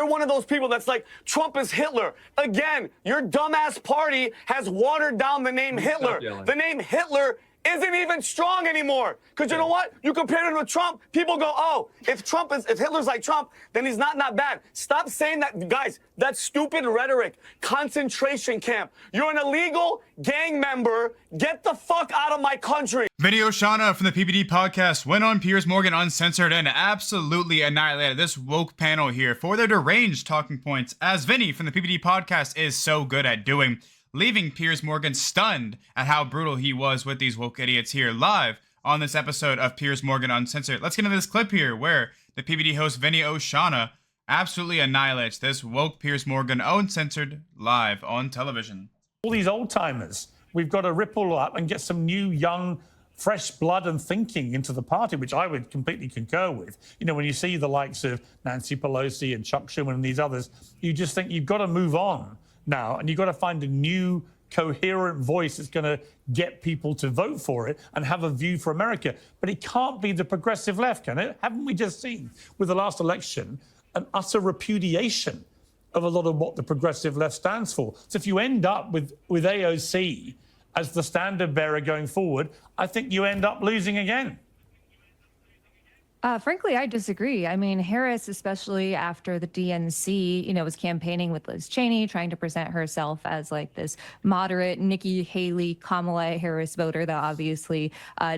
you're one of those people that's like, Trump is Hitler. Again, your dumbass party has watered down the name Hitler. The name Hitler isn't even strong anymore. Because you know what? You compare him with Trump, people go, oh, if Hitler's like Trump, then he's not bad. Stop saying that, guys. That's stupid rhetoric. Concentration camp. You're an illegal gang member. Get the fuck out of my country. Vincent Oshana from the PBD Podcast went on Piers Morgan Uncensored and absolutely annihilated this woke panel here for their deranged talking points, as Vinny from the PBD Podcast is so good at doing, leaving Piers Morgan stunned at how brutal he was with these woke idiots here live on this episode of Piers Morgan Uncensored. Let's get into this clip here where the PBD host Vincent Oshana absolutely annihilates this woke Piers Morgan Uncensored live on television. All these old timers, we've got to ripple up and get some new, young, fresh blood and thinking into the party, which I would completely concur with. You know, when you see the likes of Nancy Pelosi and Chuck Schumer and these others, you just think you've got to move on now, and you've got to find a new, coherent voice that's going to get people to vote for it and have a view for America. But it can't be the progressive left, can it? Haven't we just seen with the last election an utter repudiation of a lot of what the progressive left stands for? So if you end up with AOC as the standard bearer going forward, I think you end up losing again. Frankly, I disagree. I mean, Harris, especially after the DNC, was campaigning with Liz Cheney, trying to present herself as like this moderate Nikki Haley, Kamala Harris voter that obviously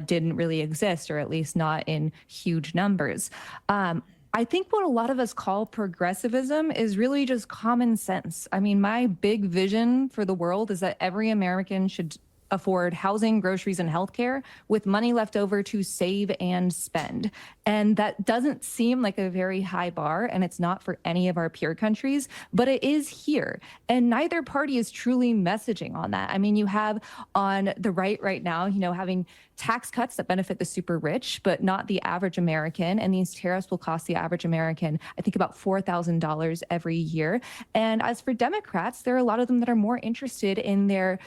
didn't really exist, or at least not in huge numbers. I think what a lot of us call progressivism is really just common sense. I mean, my big vision for the world is that every American should afford housing, groceries, and healthcare with money left over to save and spend. And that doesn't seem like a very high bar, and it's not for any of our peer countries, but it is here. And neither party is truly messaging on that. I mean, you have on the right now, having tax cuts that benefit the super rich, but not the average American. And these tariffs will cost the average American, I think, about $4,000 every year. And as for Democrats, there are a lot of them that are more interested in their,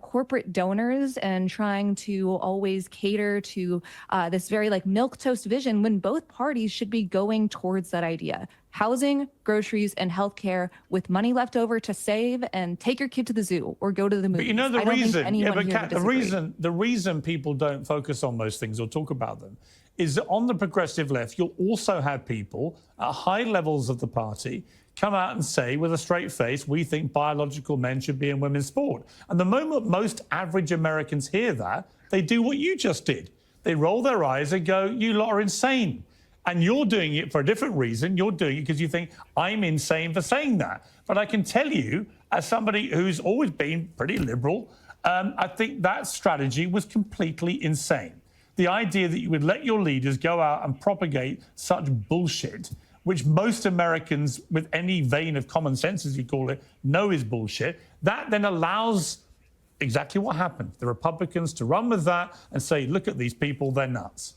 corporate donors and trying to always cater to this very like milquetoast vision, when both parties should be going towards that idea. Housing, groceries, and healthcare with money left over to save and take your kid to the zoo or go to the movies. But you know the reason, the reason people don't focus on those things or talk about them is that on the progressive left, you'll also have people at high levels of the party come out and say with a straight face, we think biological men should be in women's sport. And the moment most average Americans hear that, they do what you just did. They roll their eyes and go, you lot are insane. And you're doing it for a different reason. You're doing it because you think I'm insane for saying that. But I can tell you, as somebody who's always been pretty liberal, I think that strategy was completely insane. The idea that you would let your leaders go out and propagate such bullshit, which most Americans with any vein of common sense, as you call it, know is bullshit, that then allows exactly what happened. The Republicans to run with that and say, look at these people, they're nuts.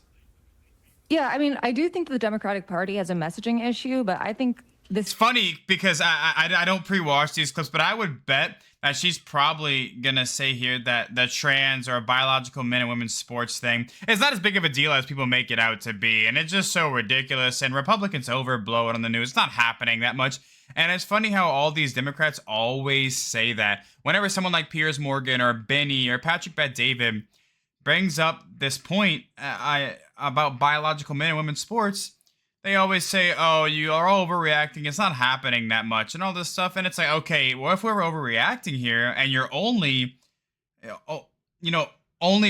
Yeah, I mean, I do think the Democratic Party has a messaging issue, but I think this... It's funny because I don't pre-watch these clips, but I would bet that she's probably going to say here that the trans or biological men and women's sports thing is not as big of a deal as people make it out to be. And it's just so ridiculous. And Republicans overblow it on the news. It's not happening that much. And it's funny how all these Democrats always say that. Whenever someone like Piers Morgan or Benny or Patrick Bet-David brings up this point about biological men and women's sports, they always say, oh, you are overreacting. It's not happening that much and all this stuff. And it's like, okay, well, if we're overreacting here and your only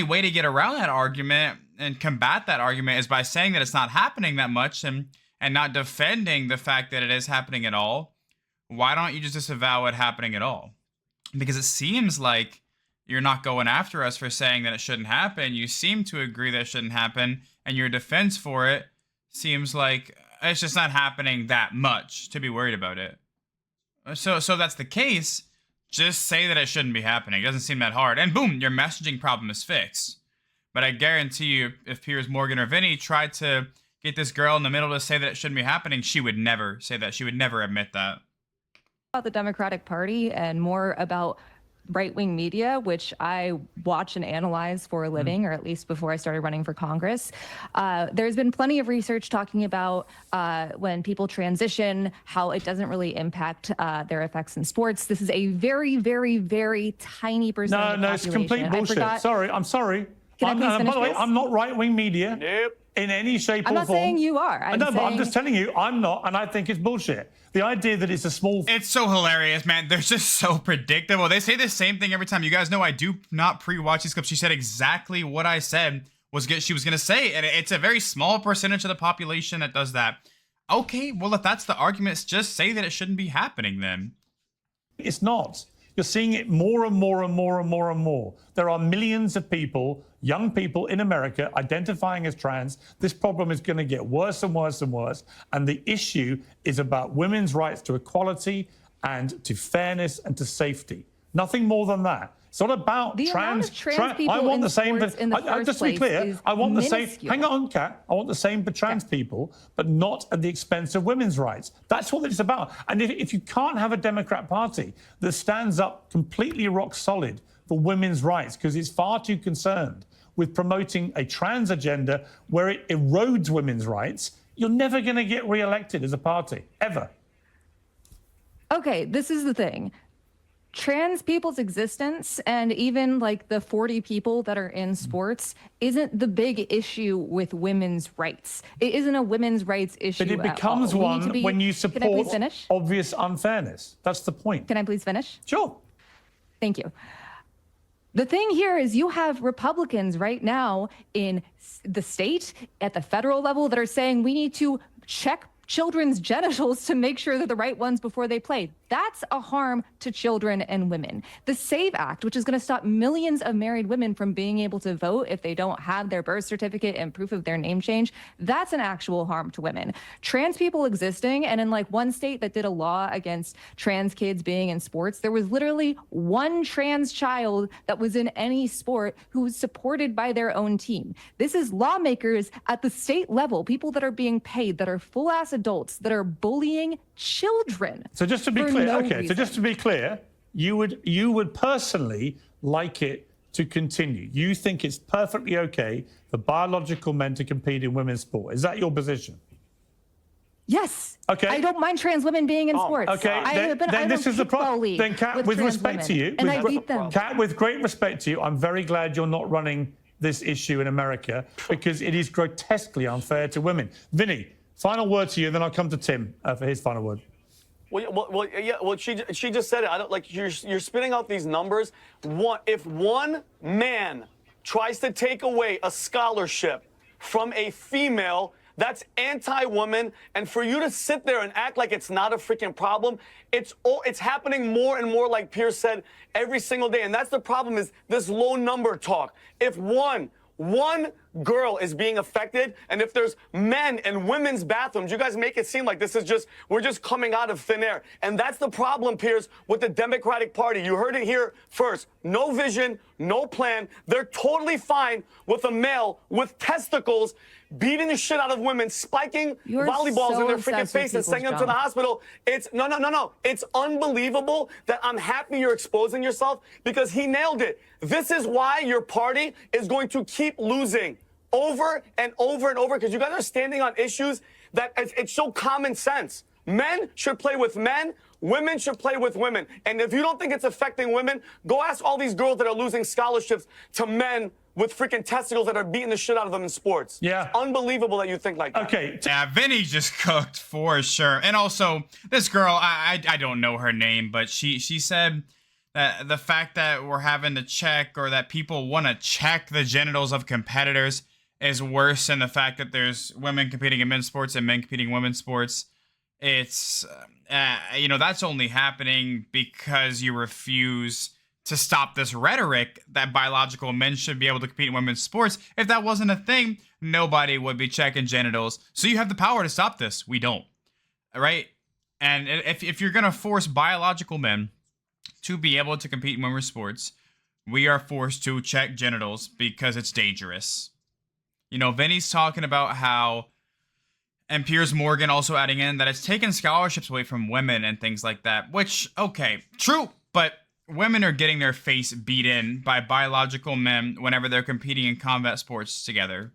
way to get around that argument and combat that argument is by saying that it's not happening that much and not defending the fact that it is happening at all, why don't you just disavow it happening at all? Because it seems like you're not going after us for saying that it shouldn't happen. You seem to agree that it shouldn't happen, and your defense for it seems like it's just not happening that much to be worried about it. So that's the case. Just say that it shouldn't be happening. It doesn't seem that hard. And boom, your messaging problem is fixed. But I guarantee you, if Piers Morgan or Vinny tried to get this girl in the middle to say that it shouldn't be happening, she would never say that. She would never admit that. About the Democratic Party and more about right-wing media, which I watch and analyze for a living, or at least before I started running for Congress, there's been plenty of research talking about when people transition, how it doesn't really impact their effects in sports. This is a very, very, very tiny percentage of the it's population. complete bullshit. Sorry, I'm sorry. Can I please finish by the way, this? I'm not right-wing media. Nope. In any shape or I'm form. not saying you are. I'm just telling you, I'm not, and I think it's bullshit. The idea that it's a small... It's so hilarious, man. They're just so predictable. They say the same thing every time. You guys know I do not pre-watch these clips. She said exactly what I said she was going to say, and it's a very small percentage of the population that does that. Okay, well, if that's the argument, just say that it shouldn't be happening then. It's not. You're seeing it more and more and more and more and more. There are millions of people, young people in America identifying as trans. This problem is going to get worse and worse and worse. And the issue is about women's rights to equality and to fairness and to safety. Nothing more than that. It's not about the trans. Amount of trans people I want the same. just to be clear, I want the same. minuscule. Hang on, Kat. I want the same for trans people, but not at the expense of women's rights. That's what it's about. And if you can't have a Democrat Party that stands up completely rock solid for women's rights, because it's far too concerned with promoting a trans agenda where it erodes women's rights, you're never going to get re-elected as a party, ever. Okay, this is the thing. Trans people's existence, and even like the 40 people that are in sports, isn't the big issue with women's rights. It isn't a women's rights issue. But it becomes one when you support Can I please finish? obvious unfairness. That's the point. Can I please finish? Sure. Thank you. The thing here is you have Republicans right now in the state, at the federal level, that are saying we need to check children's genitals to make sure they're the right ones before they play. That's a harm to children and women. The SAVE Act, which is going to stop millions of married women from being able to vote if they don't have their birth certificate and proof of their name change, that's an actual harm to women. Trans people existing, and in like one state that did a law against trans kids being in sports, there was literally one trans child that was in any sport who was supported by their own team. This is lawmakers at the state level, people that are being paid, that are full-ass adults, that are bullying children. So just to be clear, no okay, reason. so just to be clear, you would personally like it to continue. You think it's perfectly okay for biological men to compete in women's sport. Is that your position? Yes. Okay. I don't mind trans women being in sports. Okay, then this is the problem. Then, Kat, with respect to you, and I beat them. Kat, with great respect to you, I'm very glad you're not running this issue in America because it is grotesquely unfair to women. Vinny, final word to you, then I'll come to Tim for his final word. Well, she just said it. I don't like you're spitting out these numbers. If one man tries to take away a scholarship from a female, that's anti-woman. And for you to sit there and act like it's not a freaking problem, it's happening more and more, like Piers said, every single day. And that's the problem, is this low number talk. If one girl is being affected, and if there's men and women's bathrooms, you guys make it seem like this is we're just coming out of thin air. And that's the problem, Piers, with the Democratic Party. You heard it here first. No vision, no plan. They're totally fine with a male with testicles beating the shit out of women, spiking volleyballs in their freaking face and sending them to the hospital. It's no. It's unbelievable that I'm happy you're exposing yourself, because he nailed it. This is why your party is going to keep losing over and over and over, because you guys are standing on issues that it's so common sense. Men should play with men. Women should play with women. And if you don't think it's affecting women, go ask all these girls that are losing scholarships to men with freaking testicles that are beating the shit out of them in sports. Yeah. It's unbelievable that you think like that. Okay. Yeah, Vinny just cooked for sure. And also, this girl, I don't know her name, but she said that the fact that we're having to check, or that people want to check the genitals of competitors, is worse than the fact that there's women competing in men's sports and men competing in women's sports. It's, that's only happening because you refuse to stop this rhetoric that biological men should be able to compete in women's sports. If that wasn't a thing, nobody would be checking genitals. So you have the power to stop this. We don't. All right? And if you're going to force biological men to be able to compete in women's sports, we are forced to check genitals because it's dangerous. Vinny's talking about how, and Piers Morgan also adding in that it's taken scholarships away from women and things like that, which, okay, true, but women are getting their face beat in by biological men whenever they're competing in combat sports together.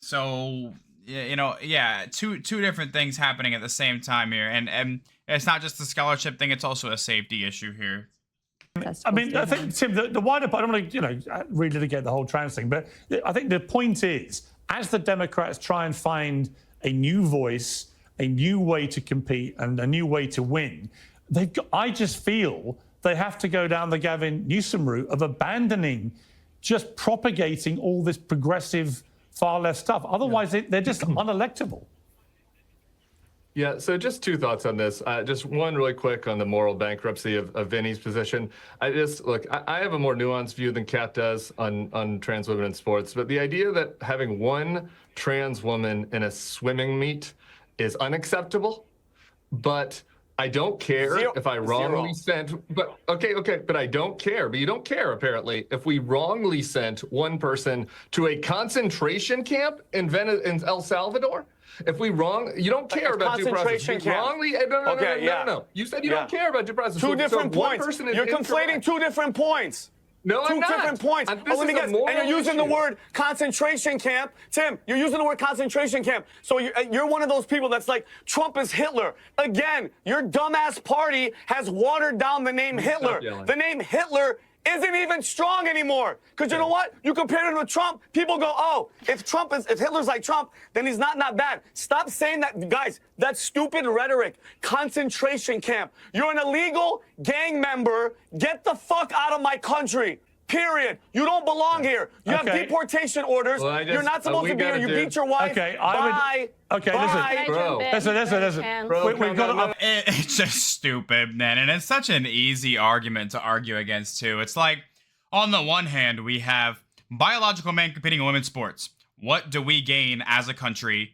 So, two different things happening at the same time here, and it's not just the scholarship thing; it's also a safety issue here. I mean, I think, Tim, the wider part, I don't want to, relitigate the whole trans thing, but I think the point is, as the Democrats try and find a new voice, a new way to compete, and a new way to win, I just feel they have to go down the Gavin Newsom route of abandoning just propagating all this progressive far left stuff. Otherwise, they're just unelectable. Yeah, so just two thoughts on this. Just one really quick on the moral bankruptcy of Vinny's position. I have a more nuanced view than Kat does on trans women in sports, but the idea that having one trans woman in a swimming meet is unacceptable, but I don't care if I wrongly sent, but I don't care, but you don't care apparently if we wrongly sent one person to a concentration camp in El Salvador. If we you don't care about due process. Wrongly, no. You said you don't care about due process. Two different points. You're conflating two different points. No, I'm not. Two different points. Let me guess. And you're using the word concentration camp. Tim, you're using the word concentration camp. So you're one of those people that's like, Trump is Hitler. Again, your dumbass party has watered down the name Hitler. The name Hitler isn't even strong anymore. Because you know what? You compare him with Trump, people go, oh, if Hitler's like Trump, then he's not bad. Stop saying that, guys. That's stupid rhetoric. Concentration camp. You're an illegal gang member. Get the fuck out of my country. Period. You don't belong here. You have deportation orders. You're not supposed to be here. You beat your wife. Bye. Listen. We've got It's just stupid, man. And it's such an easy argument to argue against, too. It's like, on the one hand, we have biological men competing in women's sports. What do we gain as a country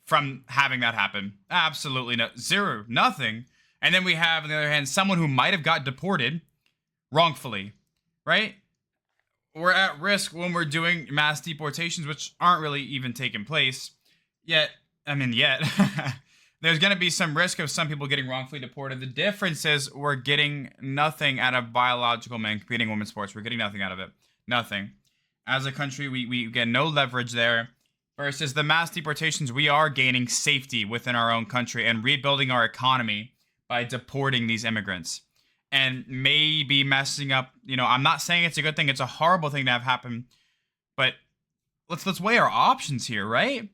from having that happen? Absolutely zero. Nothing. And then we have, on the other hand, someone who might have got deported wrongfully, right? We're at risk when we're doing mass deportations, which aren't really even taking place. Yet, there's going to be some risk of some people getting wrongfully deported. The difference is we're getting nothing out of biological men competing in women's sports. We're getting nothing out of it. Nothing. As a country, we get no leverage there. Versus the mass deportations, we are gaining safety within our own country and rebuilding our economy by deporting these immigrants. And maybe messing up, I'm not saying it's a good thing. It's a horrible thing to have happen. But let's weigh our options here, right?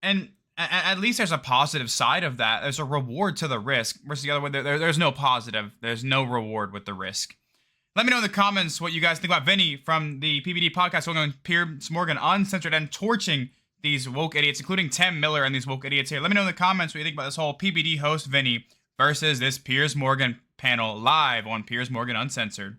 And at least there's a positive side of that. There's a reward to the risk. Versus the other way, there's no positive. There's no reward with the risk. Let me know in the comments what you guys think about Vinny from the PBD Podcast, going on Piers Morgan Uncensored and torching these woke idiots, including Tim Miller and these woke idiots here. Let me know in the comments what you think about this whole PBD host Vinny versus this Piers Morgan panel live on Piers Morgan Uncensored.